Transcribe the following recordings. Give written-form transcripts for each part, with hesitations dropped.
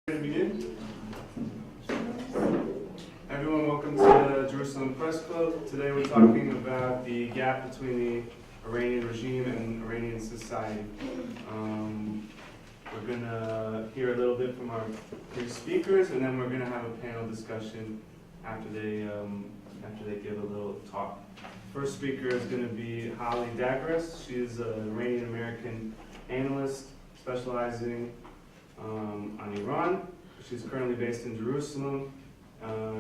To begin. Everyone, welcome to the Jerusalem Press Club. Today we're talking about the gap between the Iranian regime and Iranian society. We're going to hear a little bit from our three speakers, and then we're going to have a panel discussion after they give a little talk. First speaker is going to be Holly Dagres. She's an Iranian-American analyst specializing on Iran. She's currently based in Jerusalem.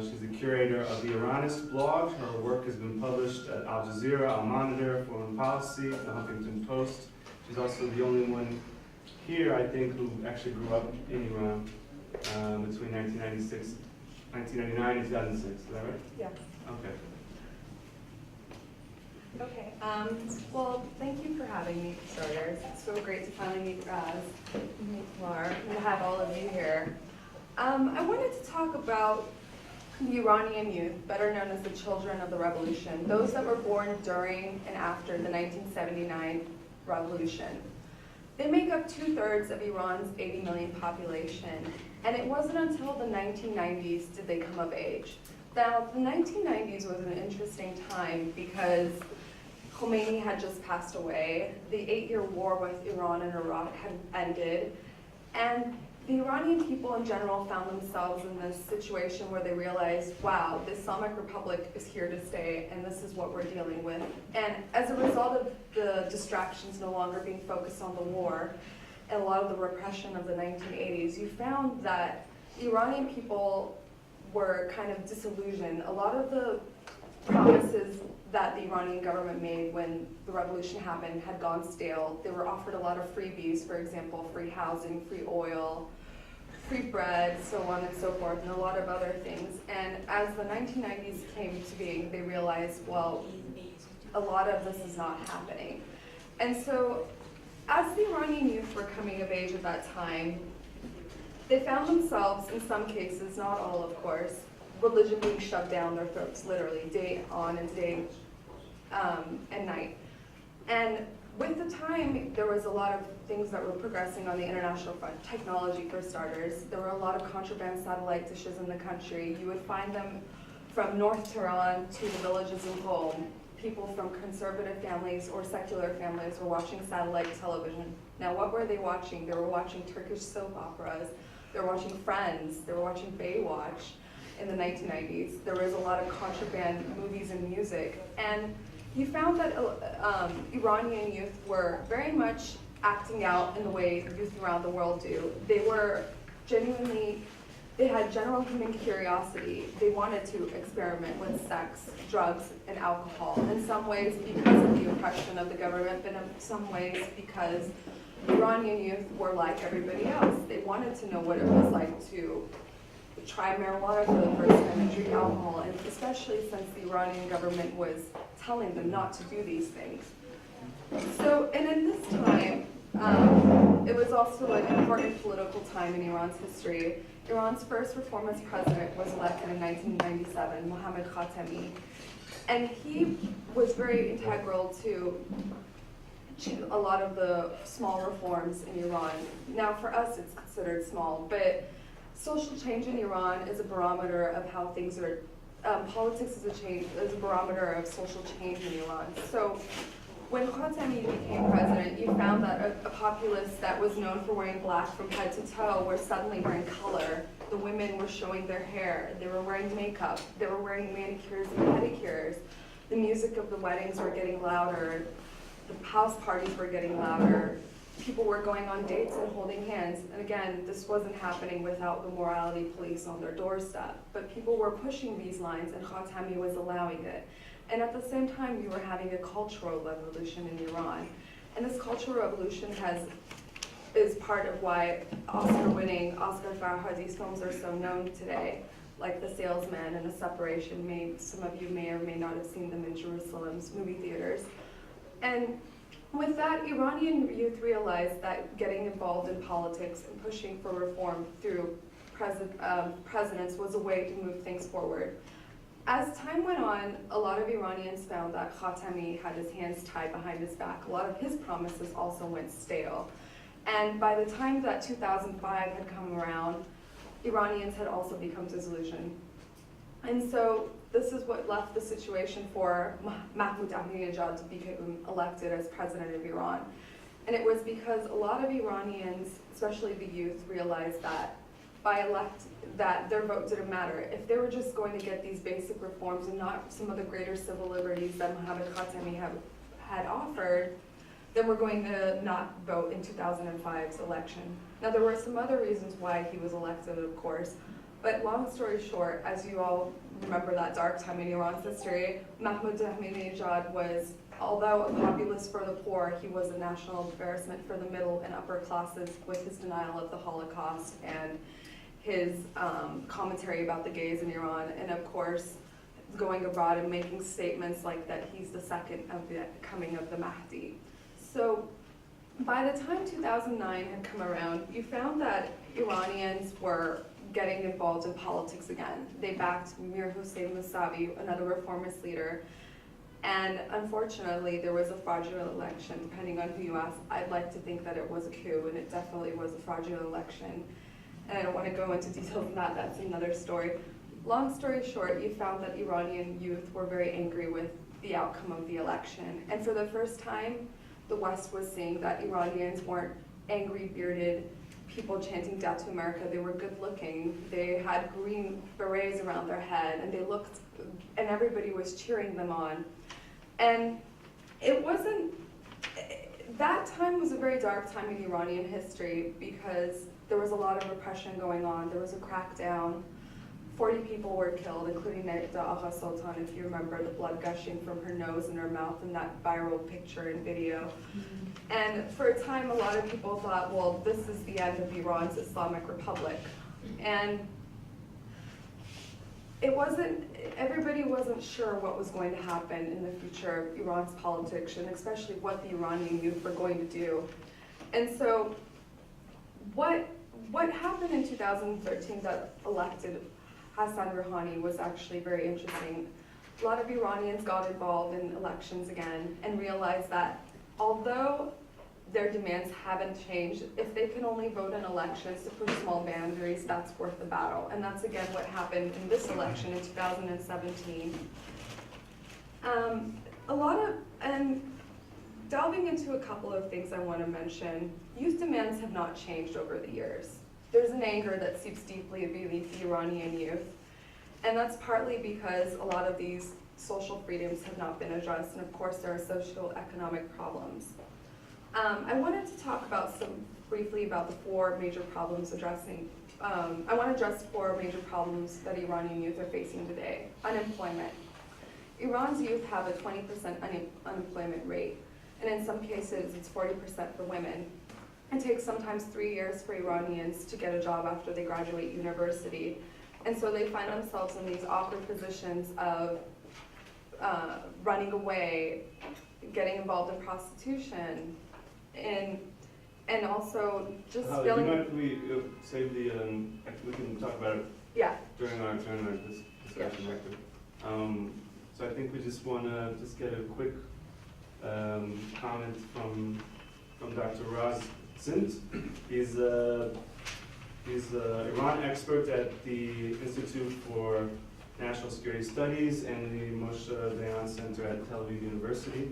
She's the curator of the Iranist blog. Her work has been published at Al Jazeera, Al Monitor, Foreign Policy, the Huffington Post. She's also the only one here, I think, who actually grew up in Iran between 1999 and 2006. Is that right? Yeah. Okay. Okay. Well, thank you for having me, starters. It's so great to finally meet Raz, meet Lar, and to have all of you here. I wanted to talk about the Iranian youth, better known as the children of the revolution, those that were born during and after the 1979 revolution. They make up 2/3 of Iran's 80 million population, and it wasn't until the 1990s did they come of age. Now, the 1990s was an interesting time because Khomeini had just passed away, the 8-year war with Iran and Iraq had ended, and the Iranian people in general found themselves in this situation where they realized, wow, the Islamic Republic is here to stay, and this is what we're dealing with. And as a result of the distractions no longer being focused on the war, and a lot of the repression of the 1980s, you found that the Iranian people were kind of disillusioned. A lot of the promises that the Iranian government made when the revolution happened had gone stale. They were offered a lot of freebies, for example, free housing, free oil, free bread, so on and so forth, and a lot of other things. And as the 1990s came to being, they realized, well, a lot of this is not happening. And so as the Iranian youth were coming of age at that time, they found themselves, in some cases, not all of course, religion being shoved down their throats, literally, day on and day and night. And with the time, there was a lot of things that were progressing on the international front. Technology, for starters. There were a lot of contraband satellite dishes in the country. You would find them from North Tehran to the villages in Qom. People from conservative families or secular families were watching satellite television. Now, what were they watching? They were watching Turkish soap operas. They were watching Friends. They were watching Baywatch in the 1990s. There was a lot of contraband movies and music. And you found that Iranian youth were very much acting out in the way youth around the world do. They were genuinely, they had general human curiosity. They wanted to experiment with sex, drugs, and alcohol. In some ways because of the oppression of the government, but in some ways because Iranian youth were like everybody else. They wanted to know what it was like to try marijuana for the first time and drink alcohol, and especially since the Iranian government was telling them not to do these things. So, and in this time, it was also an important political time in Iran's history. Iran's first reformist president was elected in 1997, Mohammad Khatami, and he was very integral to a lot of the small reforms in Iran. Now, for us, it's considered small, but social change in Iran is a barometer of how things are, politics is a barometer of social change in Iran. So when Khatami became president, you found that a populace that was known for wearing black from head to toe were suddenly wearing color. The women were showing their hair. They were wearing makeup. They were wearing manicures and pedicures. The music of the weddings were getting louder. The house parties were getting louder. People were going on dates and holding hands. And again, this wasn't happening without the morality police on their doorstep. But people were pushing these lines, and Khatami was allowing it. And at the same time, you were having a cultural revolution in Iran. And this cultural revolution is part of why Oscar-winning Oscar Farhadi's films are so known today, like The Salesman and The Separation. Some of you may or may not have seen them in Jerusalem's movie theaters. And with that, Iranian youth realized that getting involved in politics and pushing for reform through presidents was a way to move things forward. As time went on, a lot of Iranians found that Khatami had his hands tied behind his back. A lot of his promises also went stale. And by the time that 2005 had come around, Iranians had also become disillusioned. And so this is what left the situation for Mahmoud Ahmadinejad to become elected as president of Iran. And it was because a lot of Iranians, especially the youth, realized that that their vote didn't matter. If they were just going to get these basic reforms and not some of the greater civil liberties that Mohammad Khatami had offered, then we're going to not vote in 2005's election. Now, there were some other reasons why he was elected, of course, but long story short, as you all remember that dark time in Iran's history, Mahmoud Ahmadinejad was, although a populist for the poor, he was a national embarrassment for the middle and upper classes with his denial of the Holocaust and his commentary about the gays in Iran, and of course, going abroad and making statements like that he's the second of the coming of the Mahdi. So by the time 2009 had come around, you found that Iranians were getting involved in politics again. They backed Mir Hossein Mousavi, another reformist leader, and unfortunately there was a fraudulent election. Depending on who you ask, I'd like to think that it was a coup, and it definitely was a fraudulent election. And I don't want to go into details on that, that's another story. Long story short, you found that Iranian youth were very angry with the outcome of the election. And for the first time, the West was seeing that Iranians weren't angry, bearded people chanting death to America. They were good looking. They had green berets around their head, and they looked, and everybody was cheering them on. And it wasn't, that time was a very dark time in Iranian history because there was a lot of repression going on. There was a crackdown. 40 people were killed, including Naida Agha Sultan, if you remember, the blood gushing from her nose and her mouth in that viral picture and video. And for a time, a lot of people thought, well, this is the end of Iran's Islamic Republic. And it wasn't, everybody wasn't sure what was going to happen in the future of Iran's politics, and especially what the Iranian youth were going to do. And so what happened in 2013 that elected Hassan Rouhani was actually very interesting. A lot of Iranians got involved in elections again and realized that although their demands haven't changed, if they can only vote in elections to push small boundaries, that's worth the battle. And that's again what happened in this election in 2017. And delving into a couple of things I want to mention, youth demands have not changed over the years. There's an anger that seeps deeply beneath the Iranian youth, and that's partly because a lot of these social freedoms have not been addressed, and of course there are socio-economic problems. I wanted to talk briefly about the four major problems I want to address four major problems that Iranian youth are facing today. Unemployment. Iran's youth have a 20% unemployment rate, and in some cases it's 40% for women. It takes sometimes 3 years for Iranians to get a job after they graduate university. And so they find themselves in these awkward positions of running away, getting involved in prostitution, and also just Do feeling... you mind if we save the, we can talk about it Yeah. during our discussion after. So I think we just want to just get a quick comment from Dr. Raz Zint. He's an Iran expert at the Institute for National Security Studies and the Moshe Dayan Center at Tel Aviv University.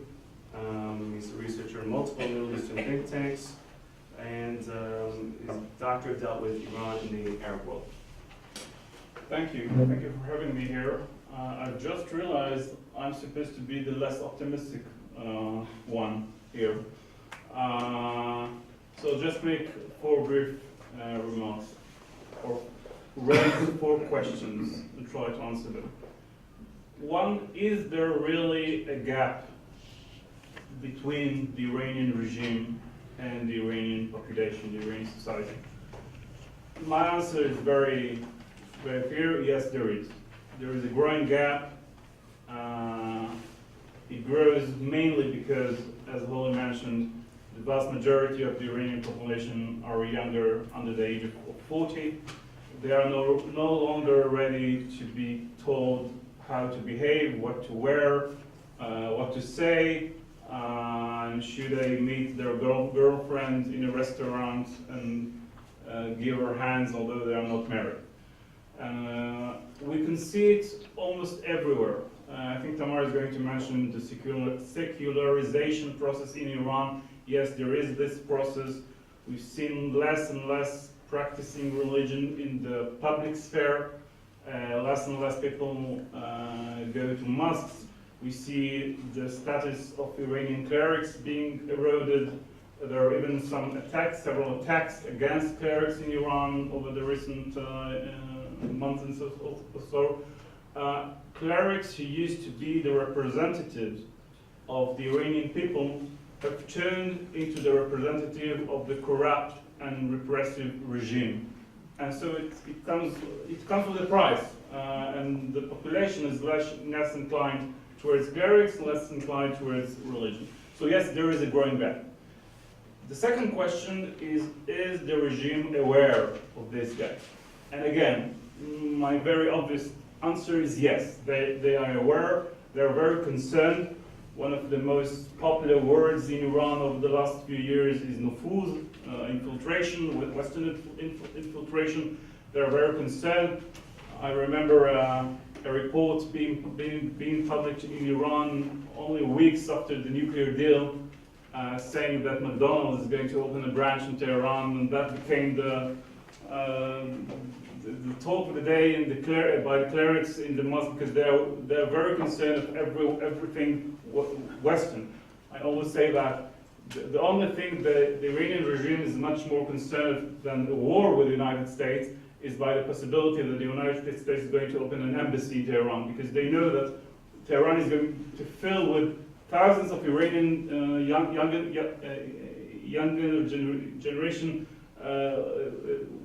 He's a researcher in multiple Middle Eastern think tanks, and his doctorate dealt with Iran in the Arab world. Thank you for having me here. I've just realized I'm supposed to be the less optimistic one here. So just make four brief remarks, or raise four questions and try to answer them. One, is there really a gap between the Iranian regime and the Iranian population, the Iranian society? My answer is very clear, yes there is. There is a growing gap. It grows mainly because, as Holly mentioned, the vast majority of the Iranian population are younger, under the age of 40. They are no longer ready to be told how to behave, what to wear, what to say, and should they meet their girlfriend in a restaurant and give her hands although they are not married. see it almost everywhere. I think Tamar is going to mention the secularization process in Iran. Yes, there is this process. We've seen less and less practicing religion in the public sphere. Less and less people go to mosques. We see the status of Iranian clerics being eroded. There are even some attacks, several attacks against clerics in Iran over the recent months or so. Clerics who used to be the representatives of the Iranian people have turned into the representative of the corrupt and repressive regime. And so it comes with a price, and the population is less inclined towards clerics, less inclined towards religion. So yes, there is a growing gap. The second question is the regime aware of this gap? And again, my very obvious answer is yes, they are aware, they're very concerned. One of the most popular words in Iran over the last few years is nufuz, infiltration, Western infiltration. They're very concerned. I remember a report being published in Iran only weeks after the nuclear deal, saying that McDonald's is going to open a branch in Tehran, and that became the talk of the day by the clerics in the mosque, because they're very concerned of everything Western. I always say that the only thing that the Iranian regime is much more concerned than a war with the United States is by the possibility that the United States is going to open an embassy in Tehran, because they know that Tehran is going to fill with thousands of Iranian younger generation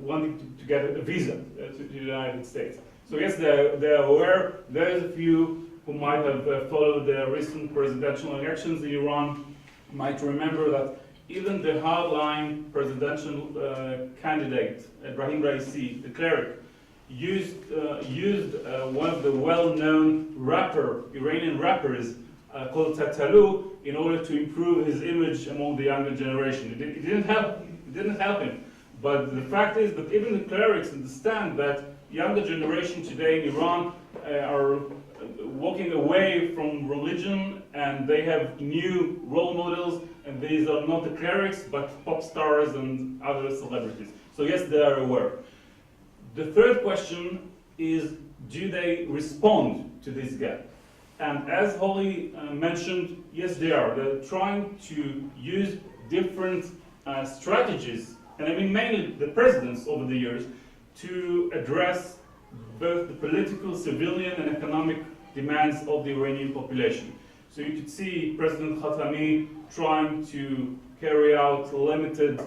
wanting to get a visa to the United States. So yes, they're aware. There's a few who might have followed the recent presidential elections in Iran might remember that even the hardline presidential candidate, Ibrahim Raisi, the cleric, used one of the well-known Iranian rappers called Tatalu in order to improve his image among the younger generation. It didn't help him. But the fact is that even the clerics understand that younger generation today in Iran are walking away from religion, and they have new role models, and these are not the clerics but pop stars and other celebrities. So yes, they are aware. The third question is, do they respond to this gap? And as Holly mentioned, yes, they are. They're trying to use different strategies, and I mean mainly the presidents over the years, to address both the political, civilian, and economic demands of the Iranian population. So you could see President Khatami trying to carry out limited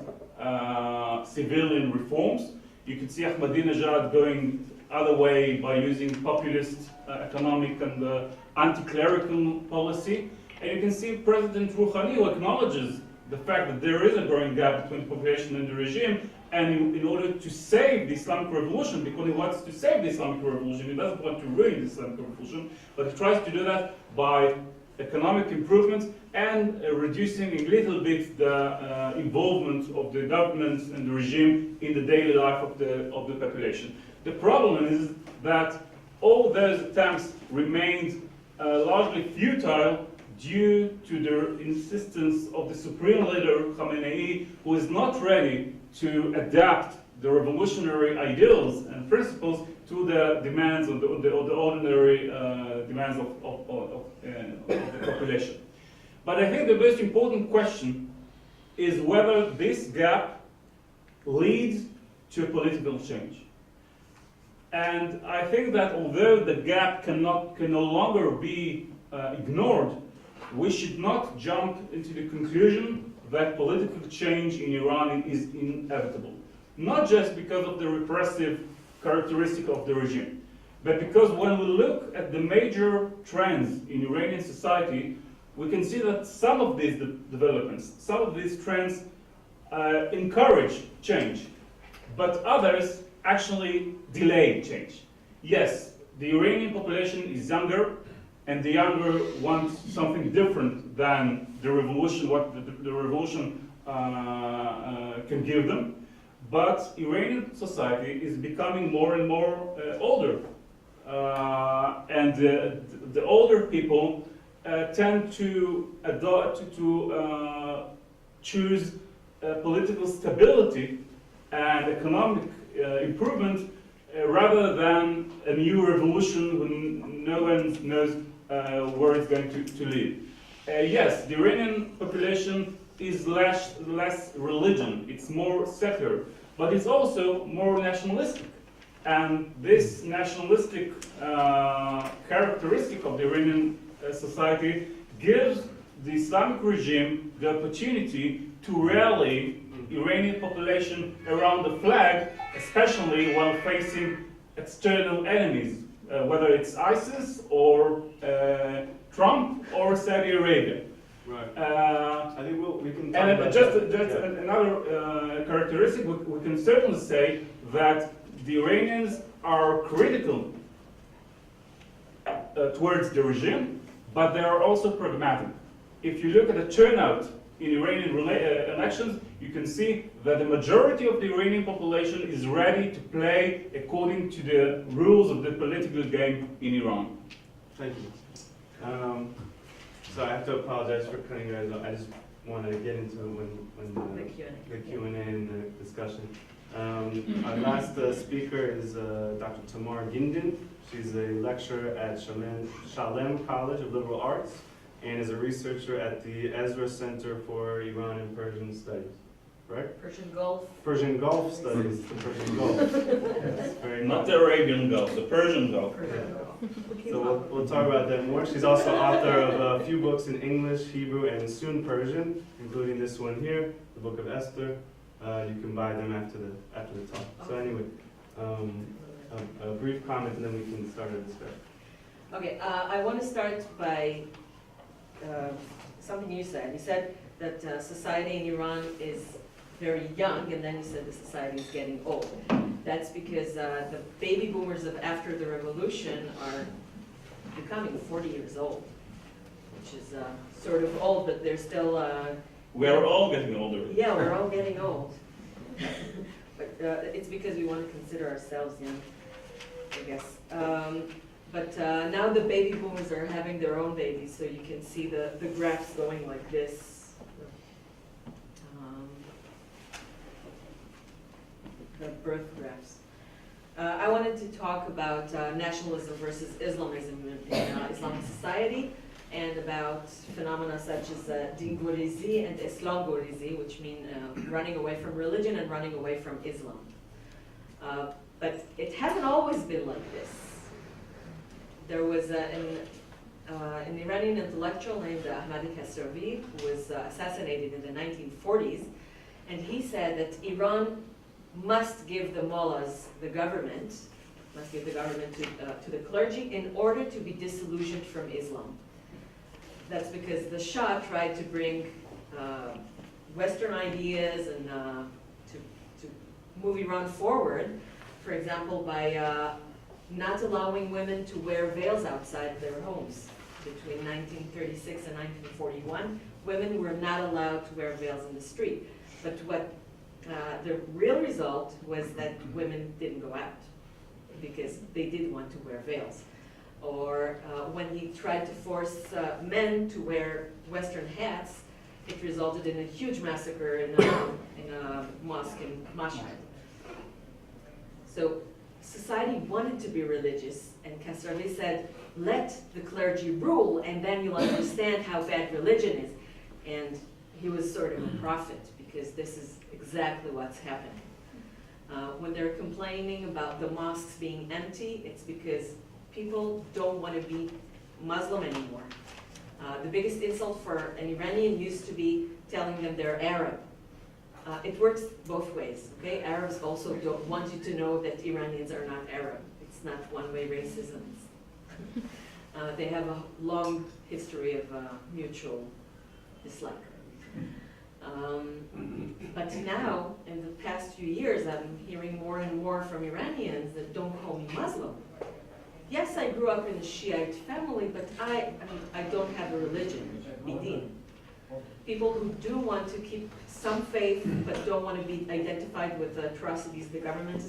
civilian reforms. You could see Ahmadinejad going other way by using populist economic and anti-clerical policy. And you can see President Rouhani, who acknowledges the fact that there is a growing gap between the population and the regime, and in order to save the Islamic Revolution, because he wants to save the Islamic Revolution, he doesn't want to ruin the Islamic Revolution, but he tries to do that by economic improvements and reducing a little bit the involvement of the government and the regime in the daily life of the population. The problem is that all those attempts remained largely futile due to the insistence of the supreme leader, Khamenei, who is not ready to adapt the revolutionary ideals and principles to the demands of the ordinary demands of the population. But I think the most important question is whether this gap leads to a political change. And I think that although the gap can no longer be ignored, we should not jump into the conclusion that political change in Iran is inevitable. Not just because of the repressive characteristic of the regime, but because when we look at the major trends in Iranian society, we can see that some of these developments, some of these trends encourage change, but others actually delay change. Yes, the Iranian population is younger, and the younger want something different than the revolution, what the revolution can give them. But Iranian society is becoming more and more older. and the older people tend to choose political stability and economic improvement rather than a new revolution when no one knows where it's going to lead. Yes, the Iranian population is less religion, it's more secular, but it's also more nationalistic. And this nationalistic characteristic of the Iranian society gives the Islamic regime the opportunity to rally Iranian population around the flag, especially while facing external enemies, whether it's ISIS or Trump or Saudi Arabia. Right. I think we can talk about just that. another characteristic, we can certainly say that the Iranians are critical towards the regime, but they are also pragmatic. If you look at the turnout in Iranian elections, you can see that the majority of the Iranian population is ready to play according to the rules of the political game in Iran. Thank you. So I have to apologize for cutting you guys off. I just want to get into it when the Q&A and the discussion. Our last speaker is Dr. Tamar Gindin. She's a lecturer at Shalem College of Liberal Arts and is a researcher at the Ezra Center for Iran and Persian Studies. Right? Persian Gulf. Persian Gulf Studies, the Persian Gulf. Yes, very Not nice. the Arabian Gulf, the Persian Gulf. So we'll talk about that more. She's also author of a few books in English, Hebrew, and soon Persian, including this one here, the Book of Esther. You can buy them after the talk. So anyway, a brief comment, and then we can start a discussion. Okay, I want to start by something you said. You said that society in Iran is very young, and then you said the society is getting old. That's because the baby boomers of after the revolution are becoming 40 years old, which is sort of old, but they're still... We are all getting older. Yeah, we're all getting old. But it's because we want to consider ourselves young, I guess. But now the baby boomers are having their own babies, so you can see the graphs going like this. The birth graphs. I wanted to talk about nationalism versus Islamism in Islamic society, and about phenomena such as dingurizi and Islangurizi, which mean running away from religion and running away from Islam. But it hasn't always been like this. There was an Iranian intellectual named Ahmadi Kasravi who was assassinated in the 1940s, and he said that Iran must give the mullahs, the government, must give the government to the clergy in order to be disillusioned from Islam. That's because the Shah tried to bring Western ideas and to move Iran forward, for example, by not allowing women to wear veils outside of their homes. Between 1936 and 1941, women were not allowed to wear veils in the street. But what the real result was that women didn't go out because they did want to wear veils. Or when he tried to force men to wear Western hats, it resulted in a huge massacre in a mosque in Mashhad. So society wanted to be religious, and Kasravi said, let the clergy rule, and then you'll understand how bad religion is. And he was sort of a prophet, because this is exactly what's happening. When they're complaining about the mosques being empty, it's because people don't want to be Muslim anymore. The biggest insult for an Iranian used to be telling them they're Arab. It works both ways, okay? Arabs also don't want you to know that Iranians are not Arab. It's not one-way racism. They have a long history of mutual dislike. But now, in the past few years, I'm hearing more and more from Iranians that don't call me Muslim. Yes, I grew up in a Shiite family, but I don't have a religion, bidin. People who do want to keep some faith, but don't want to be identified with the atrocities the government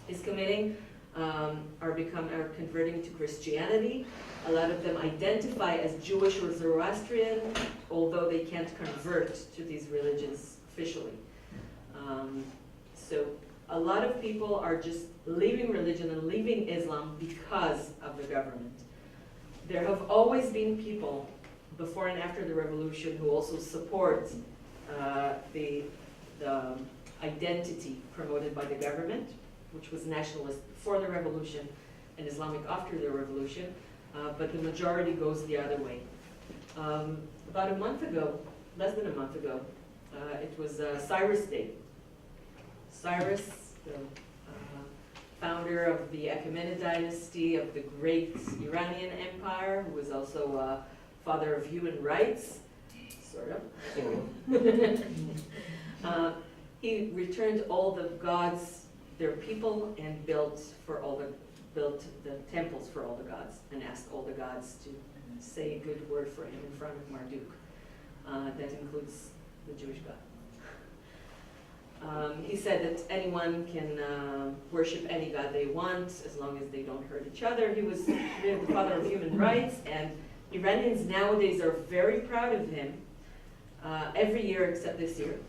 is committing, are converting to Christianity. A lot of them identify as Jewish or Zoroastrian, although they can't convert to these religions officially. So a lot of people are just leaving religion and leaving Islam because of the government. There have always been people before and after the revolution who also support the identity promoted by the government, which was nationalist before the revolution and Islamic after the revolution, but the majority goes the other way. About a month ago, less than a month ago, it was Cyrus Day. Cyrus, the founder of the Achaemenid dynasty of the great Iranian Empire, who was also father of human rights, sort of. He returned all the gods, their people, and built the temples for all the gods, and asked all the gods to say a good word for him in front of Marduk. That includes the Jewish God. He said that anyone can worship any god they want as long as they don't hurt each other. He was the father of human rights, and Iranians nowadays are very proud of him. Every year except this year,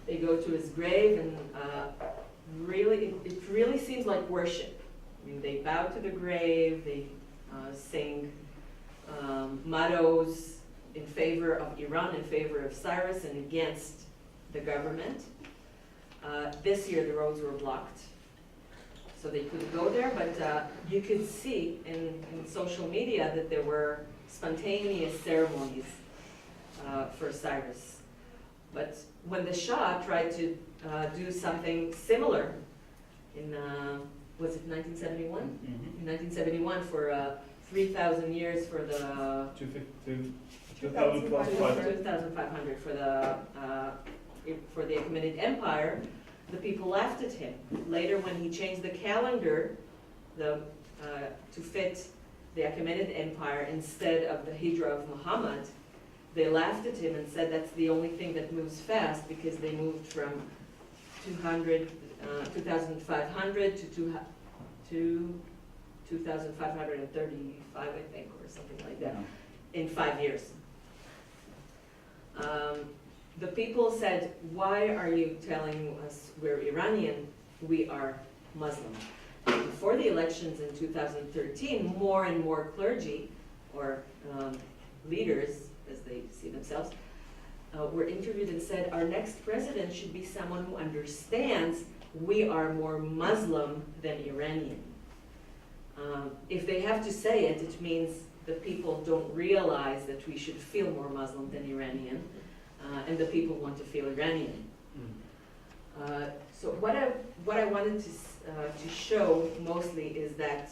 they go to his grave, and it really seems like worship. I mean, they bow to the grave, they sing mottos in favor of Iran, in favor of Cyrus, and against the government. This year the roads were blocked, so they couldn't go there, but you could see in social media that there were spontaneous ceremonies for Cyrus. But when the Shah tried to do something similar in, was it 1971? Mm-hmm. In 1971 for 3,000 years for the 2,500 for the Achaemenid Empire, the people laughed at him. Later, when he changed the calendar to fit the Achaemenid Empire instead of the Hijra of Muhammad, they laughed at him and said that's the only thing that moves fast, because they moved from 2,500 to 2,535, I think, or something like that, in 5 years. The people said, why are you telling us we're Iranian? We are Muslim. Before the elections in 2013, more and more clergy, or leaders, as they see themselves, were interviewed and said, our next president should be someone who understands we are more Muslim than Iranian. If they have to say it, it means the people don't realize that we should feel more Muslim than Iranian. And the people want to feel Iranian. So what I wanted to show mostly is that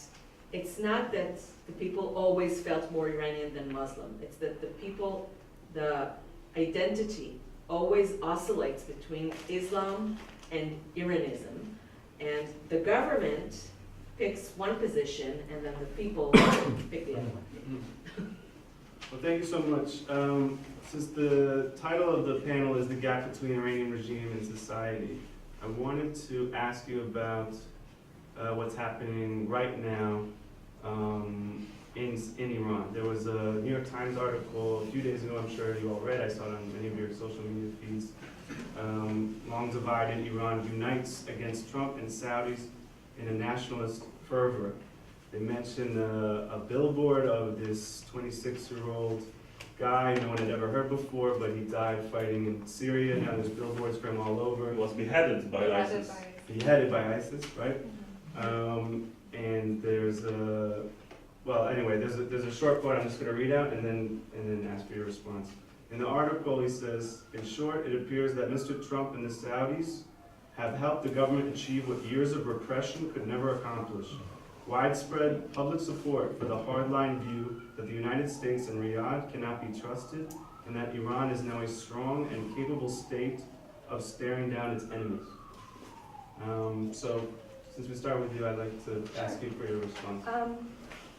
it's not that the people always felt more Iranian than Muslim. It's that the identity always oscillates between Islam and Iranism, and the government picks one position, and then the people pick the other one. Well, thank you so much. Since the title of the panel is The Gap Between Iranian Regime and Society, I wanted to ask you about what's happening right now in Iran. There was a New York Times article a few days ago, I'm sure you all read, I saw it on many of your social media feeds. Long divided, Iran unites against Trump and Saudis in a nationalist fervor. They mentioned a billboard of this 26-year-old guy no one had ever heard before, but he died fighting in Syria. Now there's billboards for him all over. He was beheaded by ISIS. Beheaded by ISIS, right? And there's a, well, anyway, there's a short quote I'm just going to read out and then ask for your response. In the article, he says, in short, it appears that Mr. Trump and the Saudis have helped the government achieve what years of repression could never accomplish. Widespread public support for the hardline view that the United States and Riyadh cannot be trusted, and that Iran is now a strong and capable state of staring down its enemies. So, since we start with you, I'd like to ask you for your response.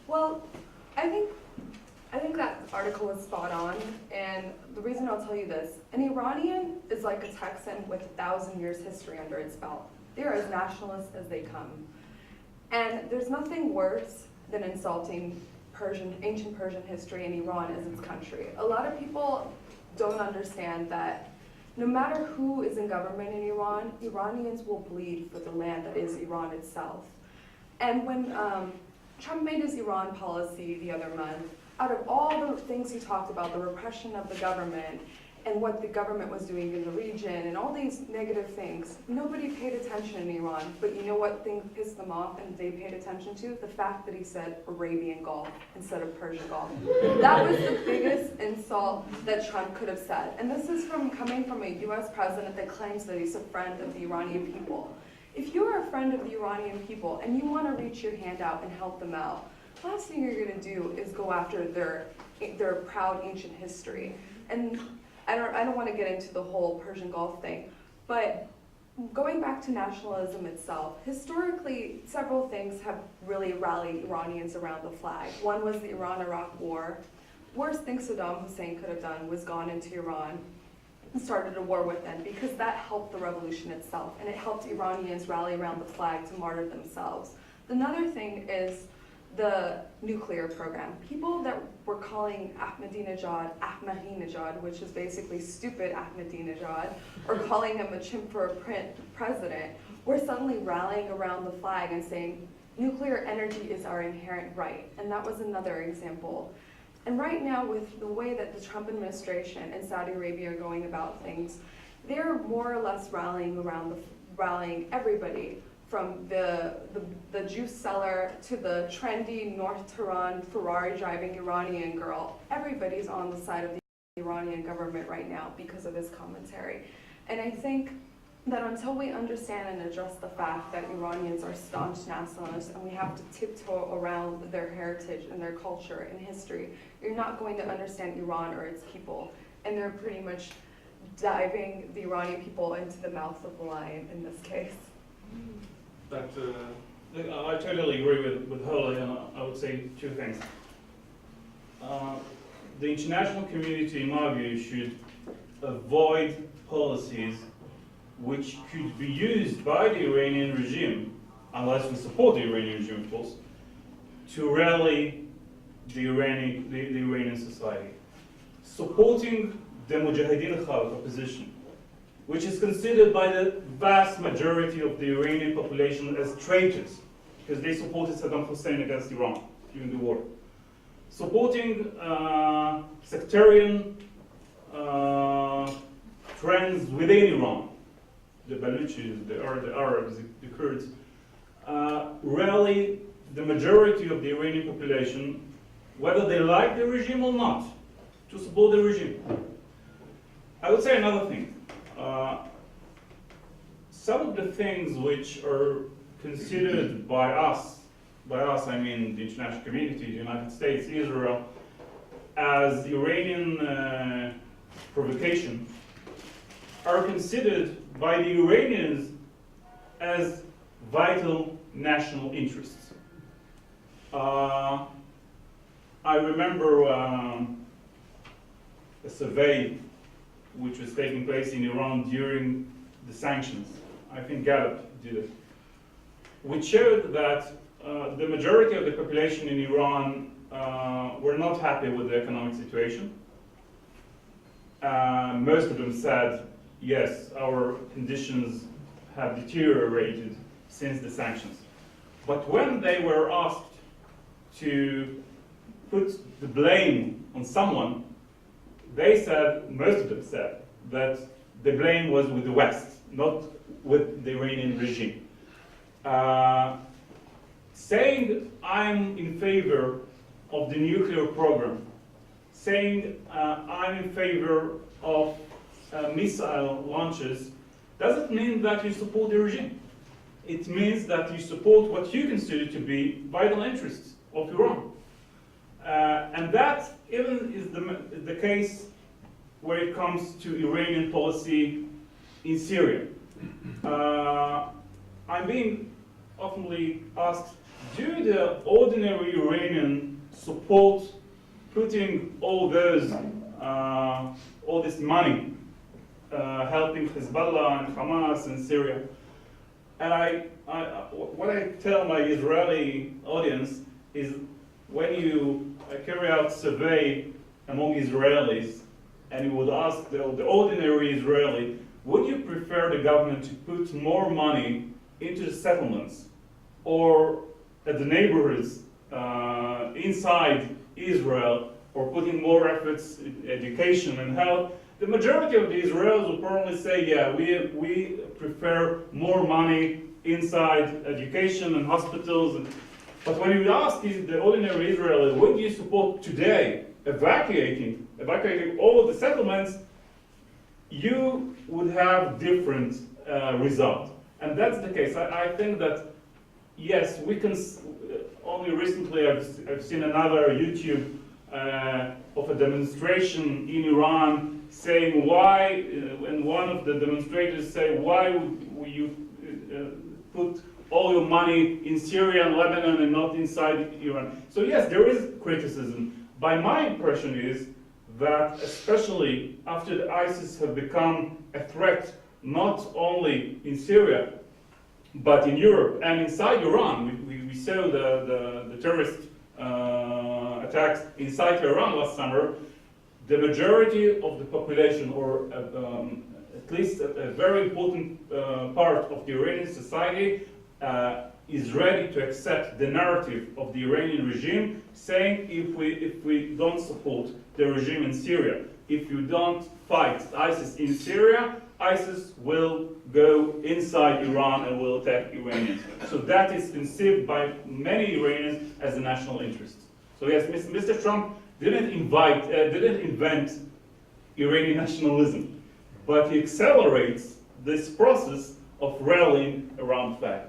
Well, I think that article is spot on, and the reason I'll tell you this, an Iranian is like a Texan with 1,000 years history under its belt. They're as nationalist as they come. And there's nothing worse than insulting ancient Persian history in Iran as its country. A lot of people don't understand that no matter who is in government in Iran, Iranians will bleed for the land that is Iran itself. And when Trump made his Iran policy the other month, out of all the things he talked about, the repression of the government and what the government was doing in the region and all these negative things, nobody paid attention in Iran. But you know what thing pissed them off and they paid attention to? The fact that he said Arabian Gulf instead of Persian Gulf. That was the biggest insult that Trump could have said. And this is coming from a US president that claims that he's a friend of the Iranian people. If you are a friend of the Iranian people and you want to reach your hand out and help them out, the last thing you're going to do is go after their proud ancient history. And I don't want to get into the whole Persian Gulf thing, but going back to nationalism itself, historically, several things have really rallied Iranians around the flag. One was the Iran-Iraq War. Worst thing Saddam Hussein could have done was gone into Iran and started a war with them, because that helped the revolution itself, and it helped Iranians rally around the flag to martyr themselves. Another thing is the nuclear program. People that were calling Ahmadinejad, which is basically stupid Ahmadinejad, or calling him a chimp for a president, were suddenly rallying around the flag and saying, nuclear energy is our inherent right. And that was another example. And right now, with the way that the Trump administration and Saudi Arabia are going about things, they're more or less rallying everybody, from the juice seller to the trendy North Tehran Ferrari driving Iranian girl. Everybody's on the side of the Iranian government right now because of his commentary. And I think that until we understand and address the fact that Iranians are staunch nationalists and we have to tiptoe around their heritage and their culture and history, you're not going to understand Iran or its people. And they're pretty much diving the Iranian people into the mouth of the lion in this case. I totally agree with Holly, and I would say two things. The international community, in my view, should avoid policies which could be used by the Iranian regime, unless we support the Iranian regime, of course, to rally the Iranian society. Supporting the Mujahideen Khalq opposition, which is considered by the vast majority of the Iranian population as traitors, because they supported Saddam Hussein against Iran during the war. Supporting sectarian trends within Iran, the Baluchis, the Arabs, the Kurds, rally the majority of the Iranian population, whether they like the regime or not, to support the regime. I would say another thing. Some of the things which are considered by us I mean the international community, the United States, Israel, as Iranian provocation, are considered by the Iranians as vital national interests. I remember a survey which was taking place in Iran during the sanctions. I think Gallup did it, which showed that the majority of the population in Iran were not happy with the economic situation. Most of them said, yes, our conditions have deteriorated since the sanctions. But when they were asked to put the blame on someone, most of them said that the blame was with the West, not with the Iranian regime. Saying I'm in favor of the nuclear program, saying I'm in favor of missile launches, doesn't mean that you support the regime. It means that you support what you consider to be vital interests of Iran. And that even is the case where it comes to Iranian policy in Syria. I'm being often asked, do the ordinary Iranian support putting all this money helping Hezbollah and Hamas in Syria? And what I tell my Israeli audience is when you carry out survey among Israelis and you would ask the ordinary Israeli, would you prefer the government to put more money into the settlements or at the neighborhoods inside Israel, or putting more efforts in education and health? The majority of the Israelis will probably say, yeah, we prefer more money inside education and hospitals. But when you ask the ordinary Israeli, what do you support today, evacuating all of the settlements, you would have different results. And that's the case. I think that, yes, we can, only recently I've seen another YouTube of a demonstration in Iran saying why, and one of the demonstrators say, why would you put all your money in Syria and Lebanon and not inside Iran? So yes, there is criticism. But my impression is that especially after the ISIS have become a threat not only in Syria, but in Europe and inside Iran. We saw the terrorist attacks inside Iran last summer. The majority of the population, or at least a very important part of the Iranian society, is ready to accept the narrative of the Iranian regime, saying if we don't support the regime in Syria, if you don't fight ISIS in Syria, ISIS will go inside Iran and will attack Iranians. So that is conceived by many Iranians as a national interest. So yes, Mr. Trump didn't invent Iranian nationalism, but he accelerates this process of rallying around the flag.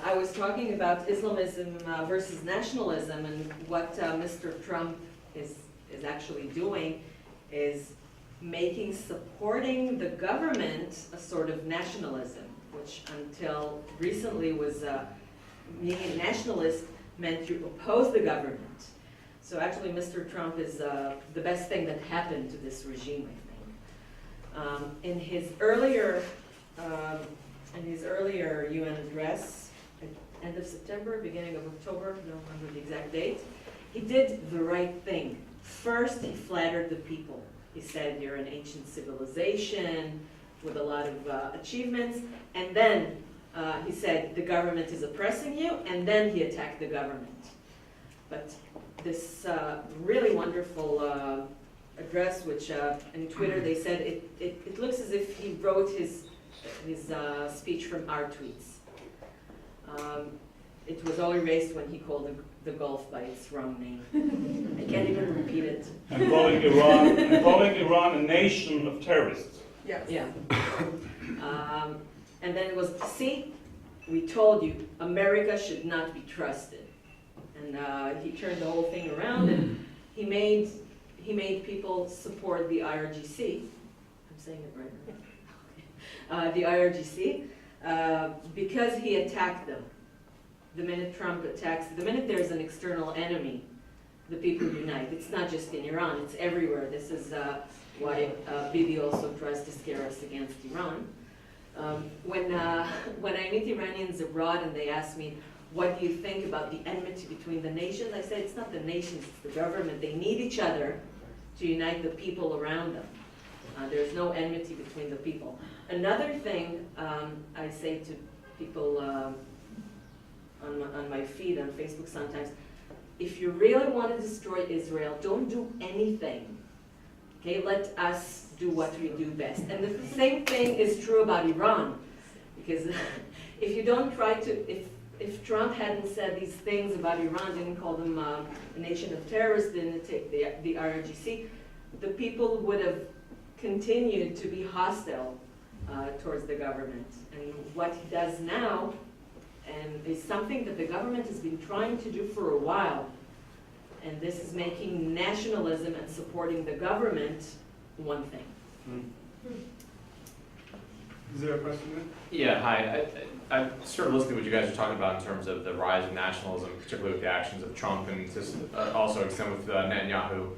I was talking about Islamism versus nationalism, and what Mr. Trump is actually doing is supporting the government a sort of nationalism, which until recently was being a nationalist meant you oppose the government. So actually Mr. Trump is the best thing that happened to this regime, I think. In his earlier UN address, at end of September, beginning of October, I don't remember the exact date, he did the right thing. First, he flattered the people. He said, you're an ancient civilization with a lot of achievements, and then he said, the government is oppressing you, and then he attacked the government. But this really wonderful address, which in Twitter they said, it looks as if he wrote his speech from our tweets. It was all erased when he called the Gulf by its wrong name. I can't even repeat it. And calling Iran a nation of terrorists. Yes. Yeah. And then it was, see, we told you, America should not be trusted. And he turned the whole thing around, and he made people support the IRGC. I'm saying it right now. The IRGC, because he attacked them. The minute Trump attacks, the minute there's an external enemy, the people unite. It's not just in Iran, it's everywhere. This is why Bibi also tries to scare us against Iran. When I meet Iranians abroad and they ask me, what do you think about the enmity between the nations? I say it's not the nations, it's the government. They need each other to unite the people around them. There's no enmity between the people. Another thing I say to people on my feed on Facebook sometimes, if you really want to destroy Israel, don't do anything. Okay, let us do what we do best. And the same thing is true about Iran, because if you don't try to, if Trump hadn't said these things about Iran, didn't call them a nation of terrorists, didn't take the IRGC, the people would have continued to be hostile towards the government. And what he does now, and is something that the government has been trying to do for a while, and this is making nationalism and supporting the government one thing. Is there a question there? Yeah, hi. I'm sort of listening to what you guys are talking about in terms of the rise of nationalism, particularly with the actions of Trump, and just also extend with Netanyahu.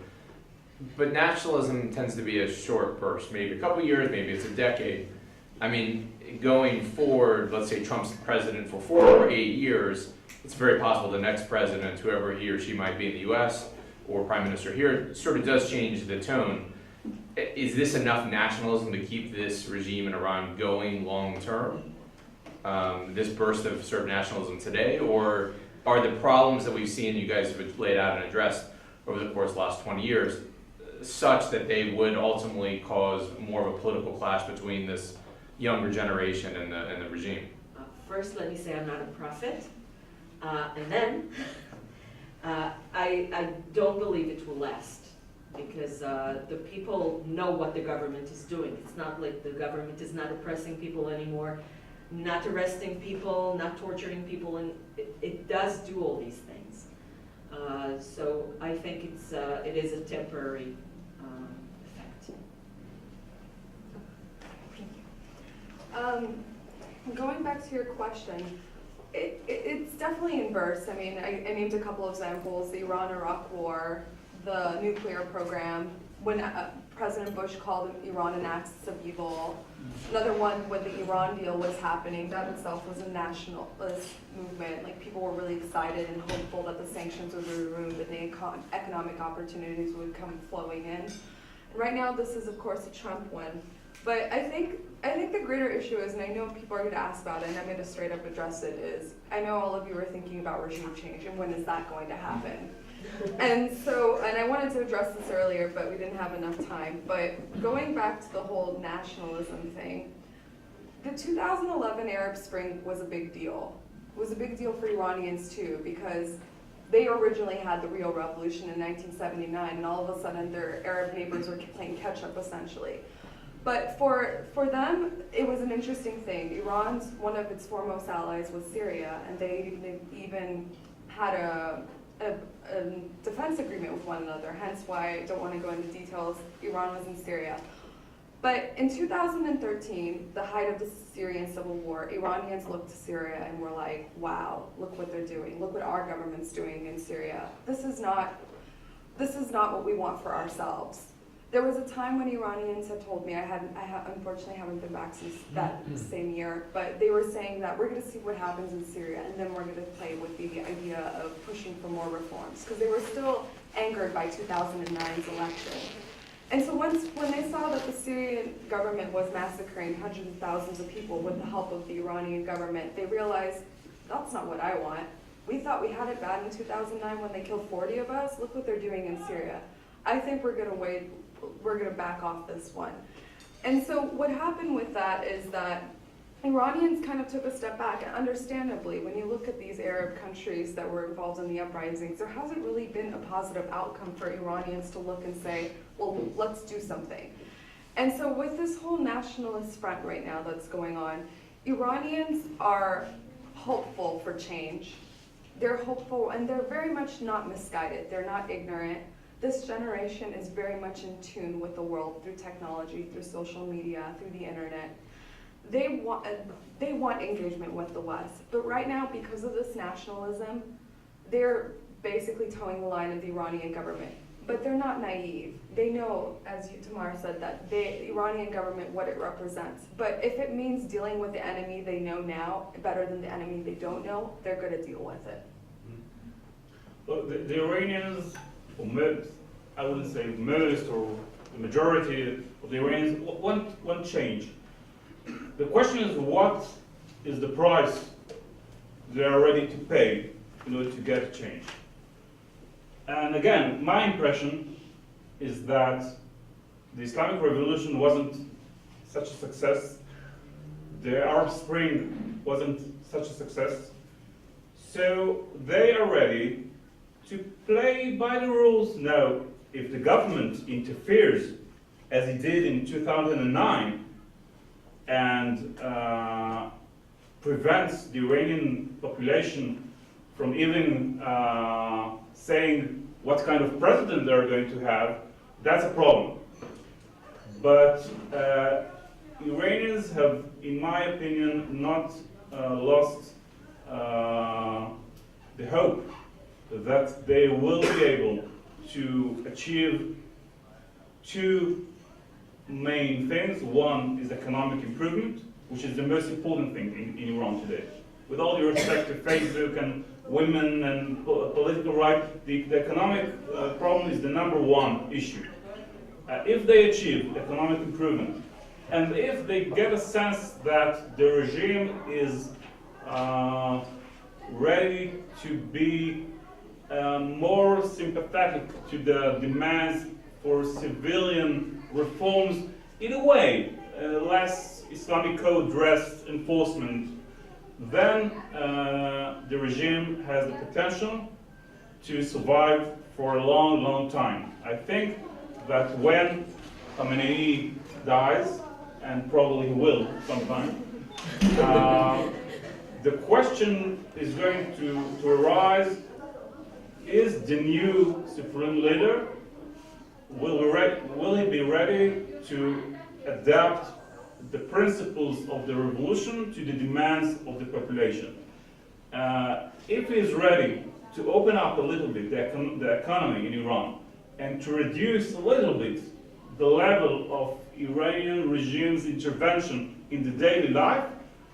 But nationalism tends to be a short burst, maybe a couple years, maybe it's a decade. I mean, going forward, let's say Trump's president for 4 or 8 years, it's very possible the next president, whoever he or she might be in the US or prime minister here, sort of does change the tone. Is this enough nationalism to keep this regime in Iran going long term? This burst of sort of nationalism today, or are the problems that we've seen you guys have laid out and addressed over the course of the last 20 years such that they would ultimately cause more of a political clash between this younger generation and the regime? First, let me say I'm not a prophet. And then, I don't believe it will last because the people know what the government is doing. It's not like the government is not oppressing people anymore, not arresting people, not torturing people, and it does do all these things. So I think it is a temporary effect. Going back to your question, it's definitely in bursts. I mean, I named a couple of examples: the Iran-Iraq War, the nuclear program, when President Bush called Iran an axis of evil. Another one when the Iran deal was happening, that itself was a nationalist movement. Like, people were really excited and hopeful that the sanctions would be removed and the economic opportunities would come flowing in. And right now, this is of course a Trump one. But I think the greater issue is, and I know people are going to ask about it, and I'm going to straight up address it, is I know all of you are thinking about regime change and when is that going to happen. And I wanted to address this earlier, but we didn't have enough time. But going back to the whole nationalism thing, the 2011 Arab Spring was a big deal. It was a big deal for Iranians too, because they originally had the real revolution in 1979, and all of a sudden their Arab neighbors were playing catch up essentially. But for them, it was an interesting thing. Iran's, one of its foremost allies was Syria, and they even had a defense agreement with one another, hence why I don't want to go into details. Iran was in Syria. But in 2013, the height of the Syrian civil war, Iranians looked to Syria and were like, wow, look what they're doing. Look what our government's doing in Syria. This is not what we want for ourselves. There was a time when Iranians had told me, unfortunately haven't been back since that same year, but they were saying that we're going to see what happens in Syria, and then we're going to play with the idea of pushing for more reforms, because they were still angered by 2009's election. And so when they saw that the Syrian government was massacring hundreds of thousands of people with the help of the Iranian government, they realized, that's not what I want. We thought we had it bad in 2009 when they killed 40 of us. Look what they're doing in Syria. I think we're going to back off this one. And so what happened with that is that Iranians kind of took a step back, and understandably, when you look at these Arab countries that were involved in the uprisings, there hasn't really been a positive outcome for Iranians to look and say, well, let's do something. And so with this whole nationalist front right now that's going on, Iranians are hopeful for change. They're hopeful, and they're very much not misguided. They're not ignorant. This generation is very much in tune with the world through technology, through social media, through the internet. They want engagement with the West. But right now, because of this nationalism, they're basically towing the line of the Iranian government. But they're not naive. They know, as Tamar said, that the Iranian government, what it represents. But if it means dealing with the enemy they know now better than the enemy they don't know, they're going to deal with it. Well, the Iranians, or most, I wouldn't say most, or the majority of the Iranians want change. The question is, what is the price they are ready to pay in order to get change? And again, my impression is that the Islamic Revolution wasn't such a success. The Arab Spring wasn't such a success. So they are ready to play by the rules. Now, if the government interferes, as it did in 2009, and prevents the Iranian population from even saying what kind of president they're going to have, that's a problem. But Iranians have, in my opinion, not lost the hope that they will be able to achieve two main things. One is economic improvement, which is the most important thing in Iran today. With all due respect to Facebook and women and political rights, the economic problem is the number one issue. If they achieve economic improvement, and if they get a sense that the regime is ready to be more sympathetic to the demands for civilian reforms, in a way, less Islamic code dressed enforcement, then the regime has the potential to survive for a long, long time. I think that when Khamenei dies, and probably he will sometime, the question is going to arise, is the new supreme leader, will he be ready to adapt the principles of the revolution to the demands of the population? If he is ready to open up a little bit the economy in Iran and to reduce a little bit the level of Iranian regime's intervention in the daily life,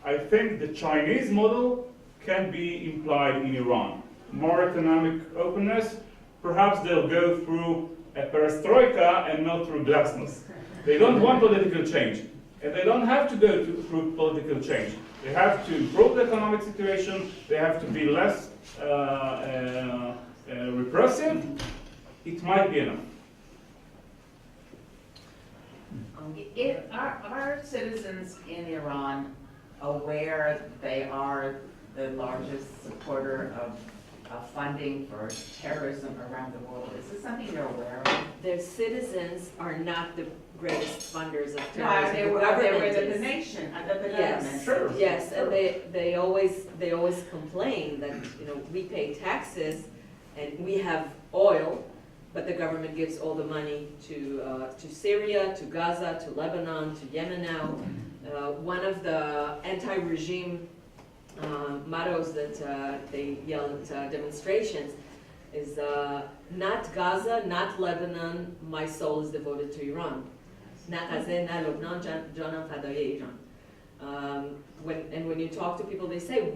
I think the Chinese model can be implied in Iran. More economic openness, perhaps they'll go through a perestroika and not through glasnost. They don't want political change, and they don't have to go through political change. They have to improve the economic situation, they have to be less repressive. It might be enough. Are citizens in Iran aware they are the largest supporter of funding for terrorism around the world? Is this something they're aware of? Their citizens are not the greatest funders of No, terrorism. they The were government the is. nation, the Yes, government. Sure. yes, and they always complain that, we pay taxes and we have oil, but the government gives all the money to Syria, to Gaza, to Lebanon, to Yemen now. One of the anti-regime mottos that they yell at demonstrations is not Gaza, not Lebanon, my soul is devoted to Iran. Na Gaza, na Lebanon, janam fadaye Iran. When you talk to people, they say,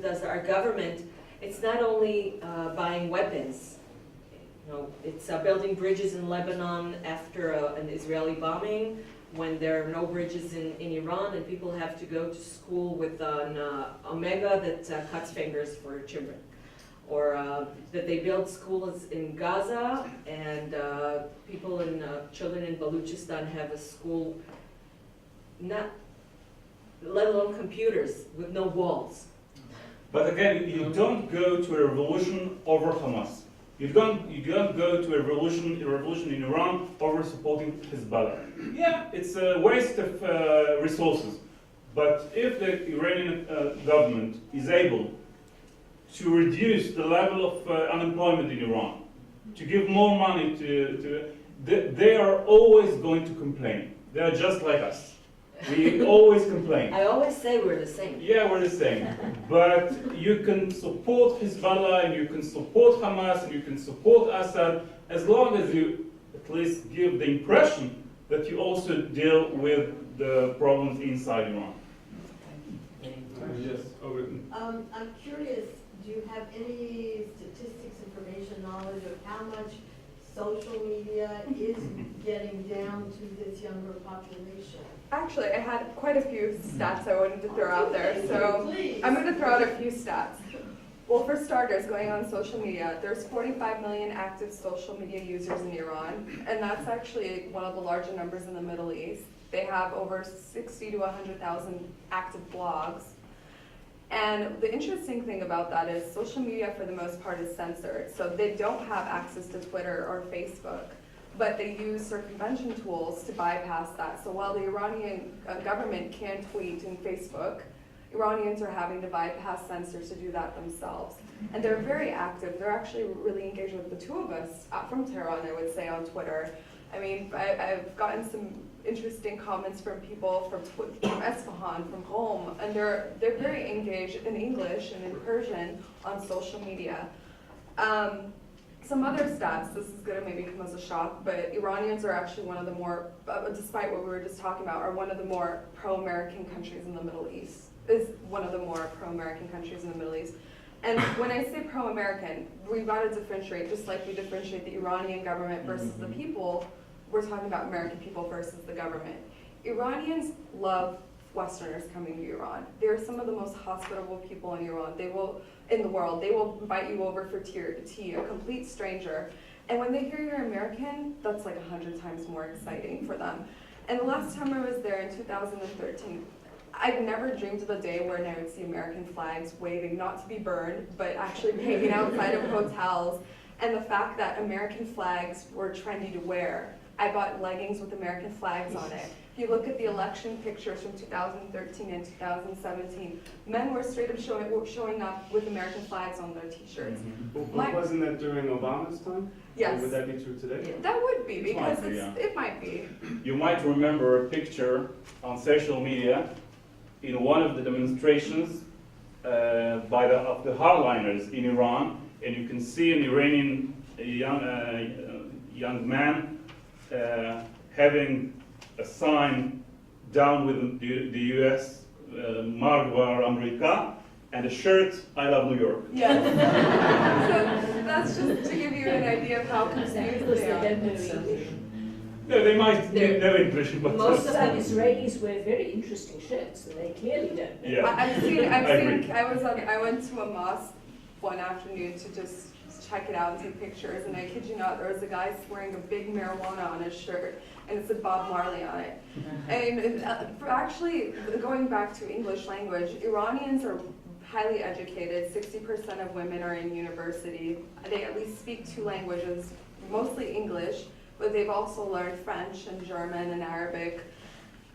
does our government, it's not only buying weapons, it's building bridges in Lebanon after an Israeli bombing, when there are no bridges in Iran and people have to go to school with an omega that cuts fingers for children. Or that they build schools in Gaza and people children in Baluchistan have a school, let alone computers, with no walls. But again, you don't go to a revolution over Hamas. You don't go to a revolution in Iran over supporting Hezbollah. Yeah, it's a waste of resources. But if the Iranian government is able to reduce the level of unemployment in Iran, to give more money they are always going to complain. They are just like us. We always complain. I always say we're the same. Yeah, we're the same. But you can support Hezbollah and you can support Hamas and you can support Assad as long as you at least give the impression that you also deal with the problems inside Iran. Yes, over. I'm curious, do you have any statistics, information, knowledge of how much social media is getting down to this younger population? Actually, I had quite a few stats I wanted to throw out there, so Please. I'm going to throw out a few stats. Well, for starters, going on social media, there's 45 million active social media users in Iran, and that's actually one of the larger numbers in the Middle East. They have over 60 to 100,000 active blogs. And the interesting thing about that is social media, for the most part, is censored. So they don't have access to Twitter or Facebook, but they use circumvention tools to bypass that. So while the Iranian government can tweet and Facebook, Iranians are having to bypass censors to do that themselves. And they're very active. They're actually really engaged with the two of us from Tehran, I would say, on Twitter. I mean, I've gotten some interesting comments from people from Esfahan, from Qom, and they're very engaged in English and in Persian on social media. some other stats, this is gonna maybe come as a shock, but Iranians are actually one of the more, despite what we were just talking about, are one of the more pro-American countries in the Middle East. Is one of the more pro-American countries in the Middle East. And when I say pro-American, we've got to differentiate, just like we differentiate the Iranian government versus the people, we're talking about American people versus the government. Iranians love Westerners coming to Iran. They're some of the most hospitable people in Iran. In the world, they will invite you over for tea, a complete stranger. And when they hear you're American, that's like 100 times more exciting for them. And the last time I was there in 2013, I've never dreamed of a day where I would see American flags waving, not to be burned, but actually hanging outside of hotels. And the fact that American flags were trendy to wear. I bought leggings with American flags on it. If you look at the election pictures from 2013 and 2017, men were straight up showing up with American flags on their t-shirts. But wasn't that during Obama's time? Yes. Or would that be true today? That would be, because It might be, it might be. You might remember a picture on social media in one of the demonstrations of the hardliners in Iran, and you can see an Iranian young man having a sign down with the U.S. Margvar America, and a shirt, I love New York. Yes. So that's just to give you an idea of how confused they are. No, they might know English, but Most of the Israelis wear very interesting shirts, and they clearly don't. yeah. I went to a mosque one afternoon to just check it out and take pictures, and I kid you not, there was a guy wearing a big marijuana on his shirt, and it said Bob Marley on it. And actually, going back to English language, Iranians are highly educated. 60% of women are in university. They at least speak 2 languages, mostly English, but they've also learned French and German and Arabic.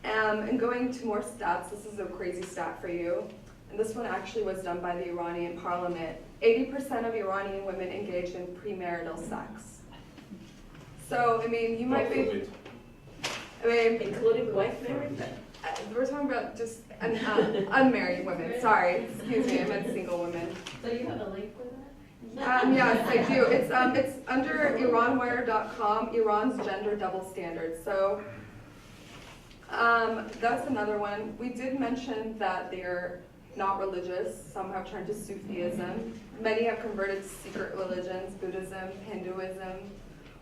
And going to more stats, this is a crazy stat for you. And this one actually was done by the Iranian parliament. 80% of Iranian women engage in premarital sex. So, I mean, you might be, Including wife marriage? we're talking about just unmarried women. Sorry, excuse me, I meant single women. So you have a link for that? Yes, I do. It's under Iranware.com, Iran's gender double standard. So that's another one. We did mention that they're not religious. Some have turned to Sufism. Many have converted to secret religions, Buddhism, Hinduism,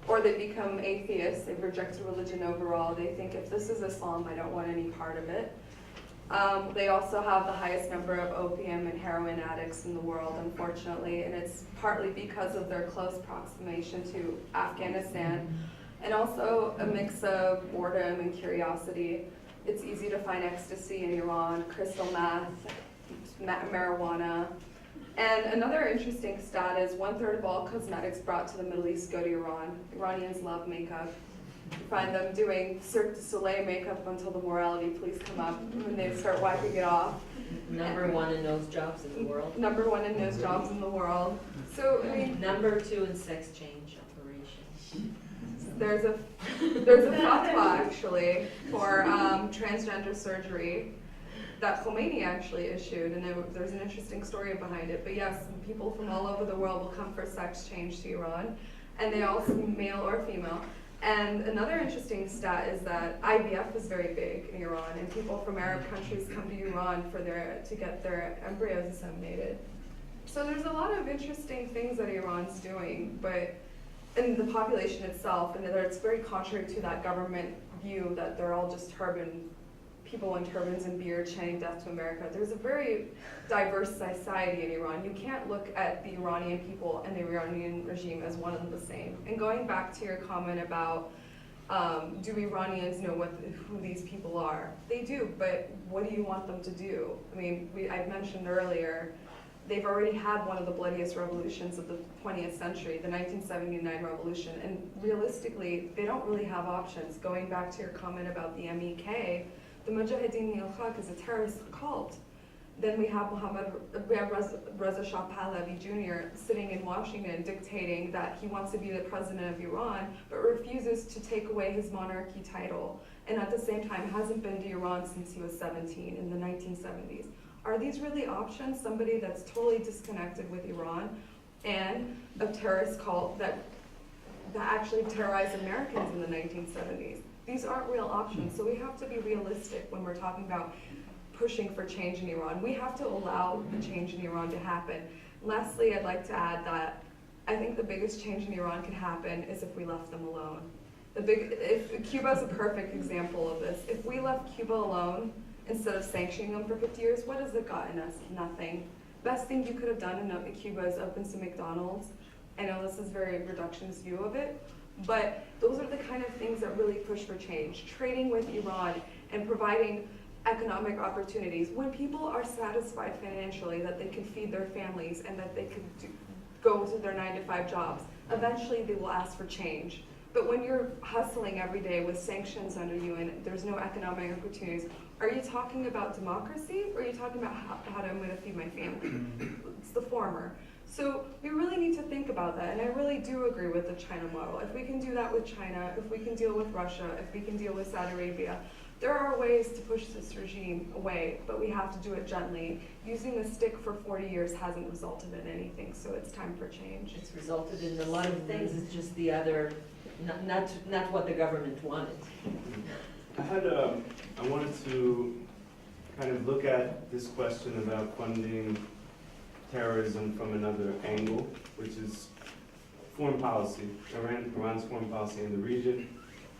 or they become atheists. They've rejected religion overall. They think if this is Islam, I don't want any part of it. They also have the highest number of opium and heroin addicts in the world, unfortunately, and it's partly because of their close proximation to Afghanistan, and also a mix of boredom and curiosity. It's easy to find ecstasy in Iran, crystal meth, marijuana. And another interesting stat is 1/3 of all cosmetics brought to the Middle East go to Iran. Iranians love makeup. You find them doing Cirque du Soleil makeup until the morality police come up and they start wiping it off. Number 1 in nose jobs in the world. Number 1 in nose jobs in the world. So, I mean, Number 2 in sex change operations. there's a fatwa actually for transgender surgery that Khomeini actually issued, and there's an interesting story behind it. But yes, people from all over the world will come for sex change to Iran, and they also male or female. And another interesting stat is that IVF is very big in Iran, and people from Arab countries come to Iran to get their embryos inseminated. So there's a lot of interesting things that Iran's doing, but in the population itself, and that it's very contrary to that government view that they're all just people in turbans and beard chanting death to America. There's a very diverse society in Iran. You can't look at the Iranian people and the Iranian regime as one and the same. And going back to your comment about do Iranians know who these people are? They do, but what do you want them to do? I mean, I mentioned earlier, they've already had one of the bloodiest revolutions of the 20th century, the 1979 revolution, and realistically, they don't really have options. Going back to your comment about the MEK, the Mujahideen al-Haq is a terrorist cult. Then we have Reza Shah Pahlavi Jr. sitting in Washington dictating that he wants to be the president of Iran, but refuses to take away his monarchy title, and at the same time hasn't been to Iran since he was 17 in the 1970s. Are these really options? Somebody that's totally disconnected with Iran, and a terrorist cult that actually terrorized Americans in the 1970s. These aren't real options, so we have to be realistic when we're talking about pushing for change in Iran. We have to allow the change in Iran to happen. Lastly, I'd like to add that I think the biggest change in Iran could happen is if we left them alone. Cuba is a perfect example of this. If we left Cuba alone, instead of sanctioning them for 50 years, what has it gotten us? Nothing. Best thing you could have done in Cuba is open some McDonald's. I know this is a very reductionist view of it, but those are the kind of things that really push for change. Trading with Iran and providing economic opportunities. When people are satisfied financially that they can feed their families and that they can go to their 9-to-5 jobs, eventually they will ask for change. But when you're hustling every day with sanctions under you and there's no economic opportunities, are you talking about democracy or are you talking about how I'm going to feed my family? It's the former. So we really need to think about that, and I really do agree with the China model. If we can do that with China, if we can deal with Russia, if we can deal with Saudi Arabia, there are ways to push this regime away, but we have to do it gently. Using the stick for 40 years hasn't resulted in anything, so it's time for change. It's resulted in a lot of things, it's just the other, not what the government wanted. I wanted to kind of look at this question about funding terrorism from another angle, which is foreign policy. Iran's foreign policy in the region.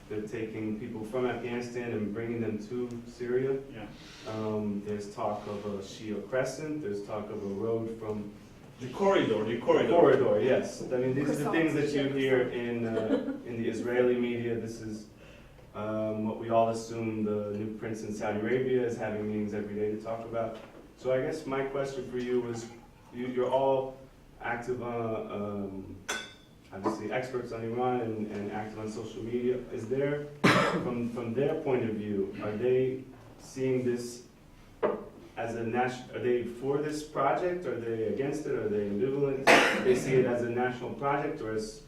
They're taking people from Afghanistan and bringing them to Syria. Yeah. There's talk of a Shia crescent. There's talk of a road from The corridor. corridor. Yes, I mean these are the things that you hear in the Israeli media. This is what we all assume the new prince in Saudi Arabia is having meetings every day to talk about. So I guess my question for you was, you're all active, obviously experts on Iran and active on social media. Is there, from their point of view, are they seeing this as a are they for this project? Are they against it? Are they ambivalent? They see it as a national project, or as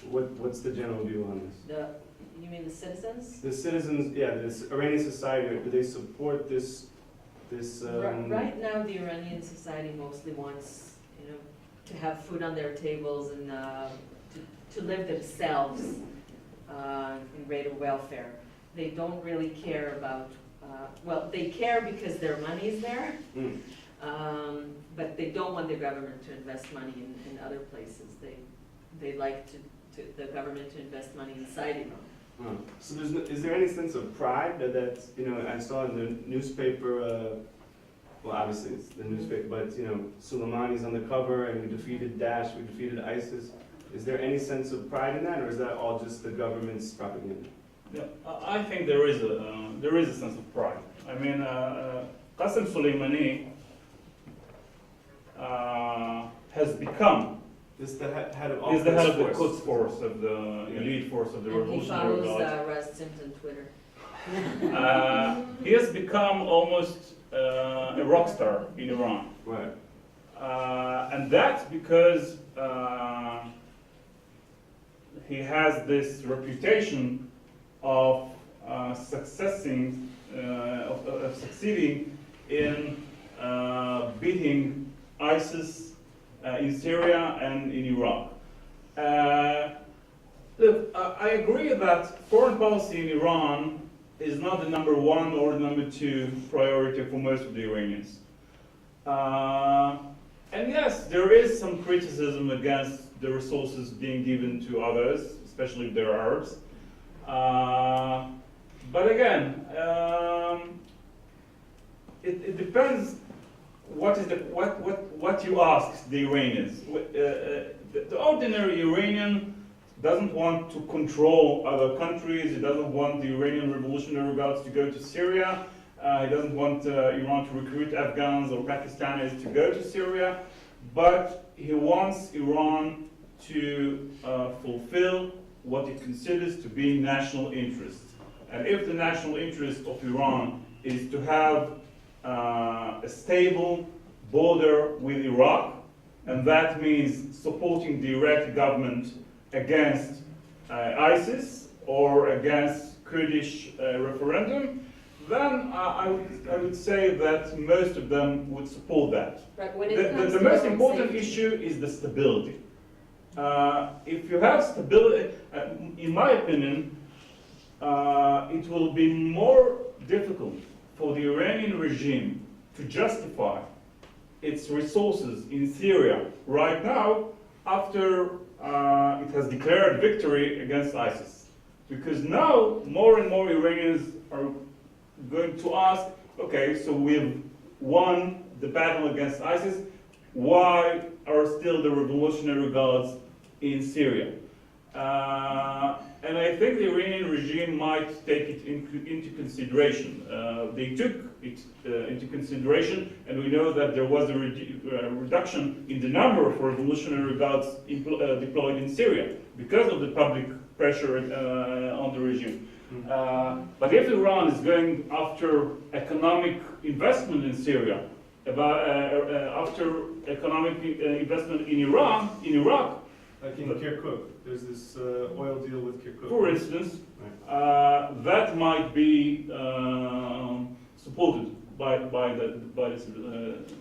what's the general view on this? You mean the citizens? The citizens, yeah, this Iranian society, do they support this? Right now, the Iranian society mostly wants, to have food on their tables and to live themselves in greater welfare. They don't really care about, they care because their money is there, but they don't want the government to invest money in other places. They like the government to invest money inside Iran. So is there any sense of pride that I saw in the newspaper, well obviously it's the newspaper, but Soleimani's on the cover and we defeated Daesh, we defeated ISIS. Is there any sense of pride in that, or is that all just the government's propaganda? Yeah, I think there is a sense of pride. I mean, Qasem Soleimani has become Is the head of all is the head of the Quds Quds force, of the elite force of the And he Revolutionary follows Guard. Raz Simpson Twitter. He has become almost a rock star in Iran. Right. And that's because he has this reputation of succeeding in beating ISIS in Syria and in Iraq. Look, I agree that foreign policy in Iran is not the number one or the number two priority for most of the Iranians. And yes, there is some criticism against the resources being given to others, especially if they're Arabs. But again, it depends what you ask the Iranians. The ordinary Iranian doesn't want to control other countries. He doesn't want the Iranian Revolutionary Guards to go to Syria. He doesn't want Iran to recruit Afghans or Pakistanis to go to Syria. But he wants Iran to fulfill what it considers to be national interests. And if the national interest of Iran is to have a stable border with Iraq, and that means supporting the Iraqi government against ISIS or against Kurdish referendum, then I would say that most of them would support that. Right, when it comes The to most their own important safety. issue is the stability. If you have stability, in my opinion, it will be more difficult for the Iranian regime to justify its resources in Syria right now after it has declared victory against ISIS. Because now more and more Iranians are going to ask, okay, so we've won the battle against ISIS, why are still the Revolutionary Guards in Syria? And I think the Iranian regime might take it into consideration. They took it into consideration, and we know that there was a reduction in the number of Revolutionary Guards deployed in Syria because of the public pressure on the regime. But if Iran is going after economic investment in Syria, after economic investment in Iran, in Iraq, Like in Kirkuk, there's this oil deal with Kirkuk. for instance, that might be supported by the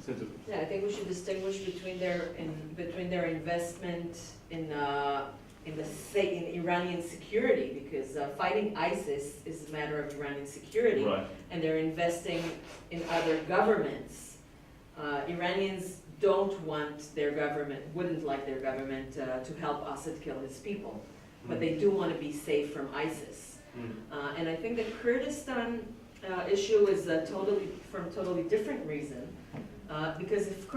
citizens. Yeah, I think we should distinguish between their investment in Iranian security, because fighting ISIS is a matter of Iranian security, Right. and they're investing in other governments. Iranians don't want their government, wouldn't like their government to help Assad kill his people, but they do want to be safe from ISIS. And I think the Kurdistan issue is for a totally different reason, because if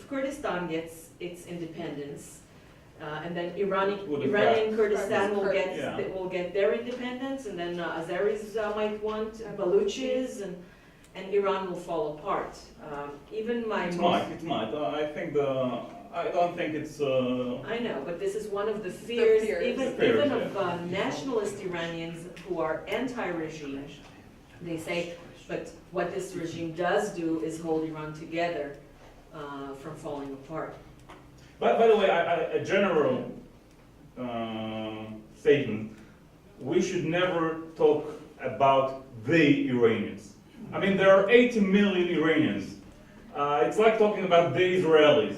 Kurdistan gets its independence, and then Iranian Kurdistan will get their independence, and then Azeris might want Baluchis, and Iran will fall apart. Even my It might. I don't think it's. I know, but this is one of the fears, even fears, of nationalist Iranians who are anti-regime. They say, but what this regime does do is hold Iran together from falling apart. By the way, a general statement: we should never talk about the Iranians. I mean, there are 80 million Iranians. It's like talking about the Israelis,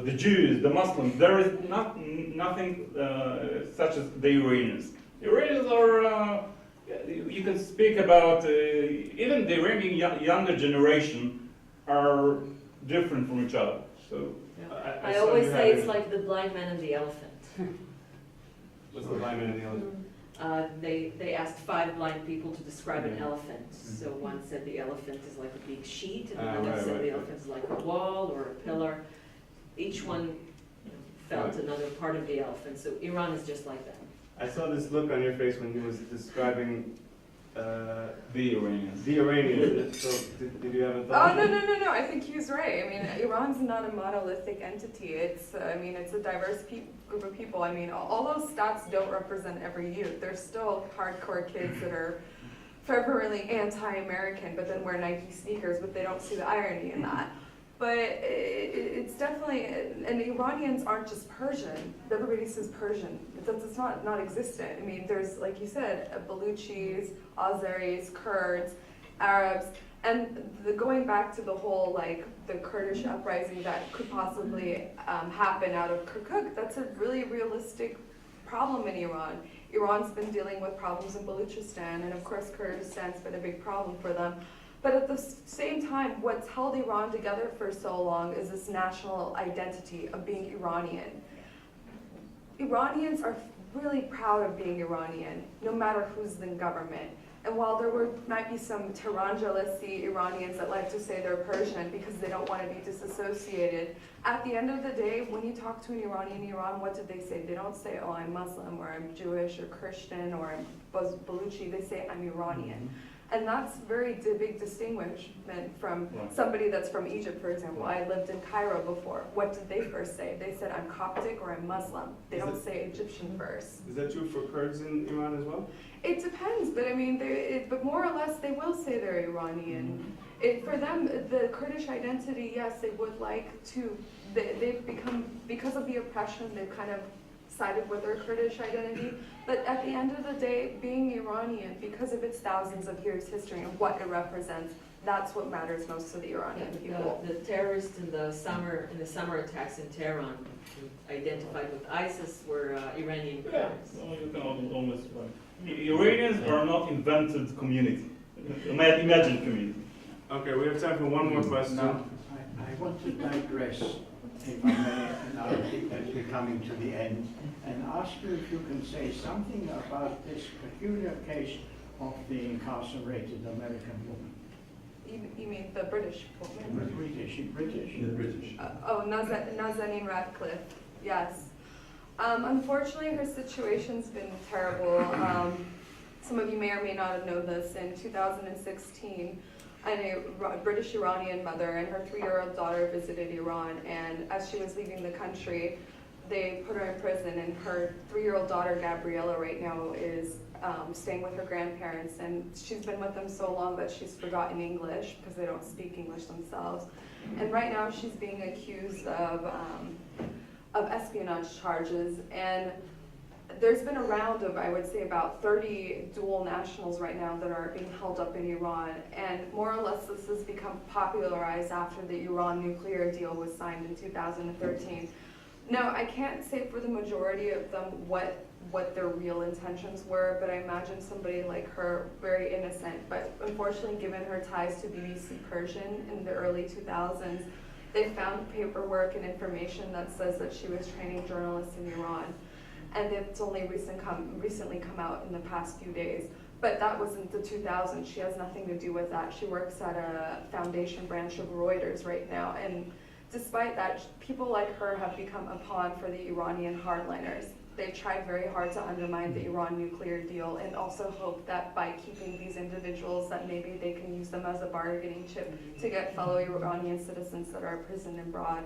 the Jews, the Muslims. There is nothing such as the Iranians. The Iranians are, you can speak about, even the Iranian younger generation are different from each other. So I always say it's like the blind man and the elephant. What's the blind man and the elephant? They asked 5 blind people to describe an elephant. So one said the elephant is like a big sheet, and another said the elephant is like a wall or a pillar. Each one felt another part of the elephant. So Iran is just like that. I saw this look on your face when he was describing the Iranians. the Iranians. So did you have a thought? Oh, no, I think he's right. I mean, Iran's not a monolithic entity. It's a diverse group of people. I mean, all those stats don't represent every youth. There's still hardcore kids that are fervently anti-American, but then wear Nike sneakers, but they don't see the irony in that. But it's definitely, and the Iranians aren't just Persian. Everybody says Persian. It's not existent. I mean, there's, like you said, Baluchis, Azeris, Kurds, Arabs, and going back to the whole, like, the Kurdish uprising that could possibly happen out of Kirkuk, that's a really realistic problem in Iran. Iran's been dealing with problems in Baluchistan, and of course Kurdistan's been a big problem for them. But at the same time, what's held Iran together for so long is this national identity of being Iranian. Iranians are really proud of being Iranian, no matter who's in government. And while there might be some Tehran-jealousy Iranians that like to say they're Persian because they don't want to be disassociated, at the end of the day, when you talk to an Iranian in Iran, what did they say? They don't say, oh, I'm Muslim, or I'm Jewish, or Christian, or I'm Baluchi. They say, I'm Iranian. And that's very big distinguishment from somebody that's from Egypt, for example. I lived in Cairo before. What did they first say? They said, I'm Coptic or I'm Muslim. They don't say Egyptian first. Is that true for Kurds in Iran as well? It depends, but I mean, but more or less, they will say they're Iranian. For them, the Kurdish identity, yes, they would like to. They've become, because of the oppression, they've kind of sided with their Kurdish identity. But at the end of the day, being Iranian, because of its thousands of years history and what it represents, that's what matters most to the Iranian people. The terrorists in the summer attacks in Tehran, identified with ISIS, were Iranian Kurds. Well, you can almost, Iranians are not invented community, imagined community. Okay, we have time for one more question. Now, I want to digress, if I may, now as we're coming to the end, and ask you if you can say something about this peculiar case of the incarcerated American woman. You mean the British woman? British. Nazanin Radcliffe, yes. Unfortunately, her situation's been terrible. Some of you may or may not have known this. In 2016, a British-Iranian mother and her 3-year-old daughter visited Iran, and as she was leaving the country, they put her in prison, and her 3-year-old daughter, Gabriella, right now is staying with her grandparents, and she's been with them so long that she's forgotten English because they don't speak English themselves. And right now she's being accused of espionage charges, and there's been a round of, I would say, about 30 dual nationals right now that are being held up in Iran, and more or less this has become popularized after the Iran nuclear deal was signed in 2013. Now, I can't say for the majority of them what their real intentions were, but I imagine somebody like her, very innocent, but unfortunately given her ties to BBC Persian in the early 2000s, they found paperwork and information that says that she was training journalists in Iran. And it's only recently come out in the past few days. But that wasn't the 2000s. She has nothing to do with that. She works at a foundation branch of Reuters right now. And despite that, people like her have become a pawn for the Iranian hardliners. They tried very hard to undermine the Iran nuclear deal and also hope that by keeping these individuals that maybe they can use them as a bargaining chip to get fellow Iranian citizens that are imprisoned abroad.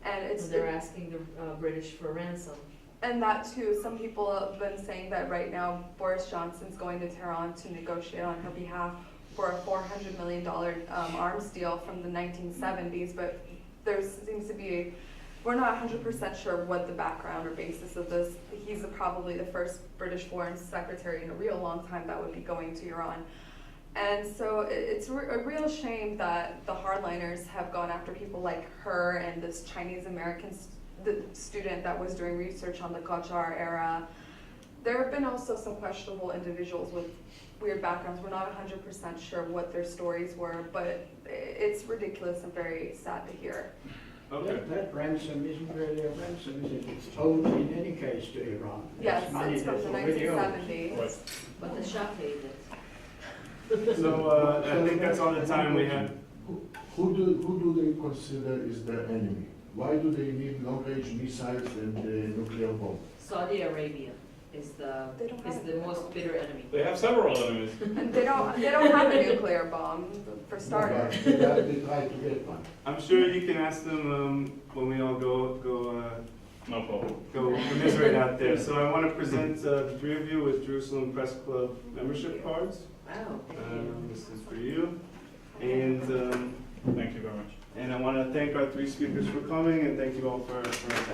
And They're asking the British for ransom. And that too, some people have been saying that right now Boris Johnson's going to Tehran to negotiate on her behalf for a $400 million arms deal from the 1970s, but there seems to be, we're not 100% sure what the background or basis of this. He's probably the first British Foreign Secretary in a real long time that would be going to Iran. And so it's a real shame that the hardliners have gone after people like her and this Chinese-American student that was doing research on the Qajar era. There have been also some questionable individuals with weird backgrounds. We're not 100% sure what their stories were, but it's ridiculous and very sad to hear. Okay. That ransom isn't really a ransom, is it? It's owed in any case to Iran. Yes, money it's from that's the already owed. 1970s. Right. But the Shah paid it. So I think that's all the time we have. Who do they consider is their enemy? Why do they need long-range missiles and nuclear bomb? Saudi Arabia is the most bitter enemy. They have several enemies. And they don't have a nuclear bomb, for starters. But they try to get one. I'm sure you can ask them when we all go No problem. commiserate out there. So I want to present the 3 of you with Jerusalem Press Club membership cards. Wow. This is for you. And Thank you very much. I want to thank our 3 speakers for coming, and thank you all for attending.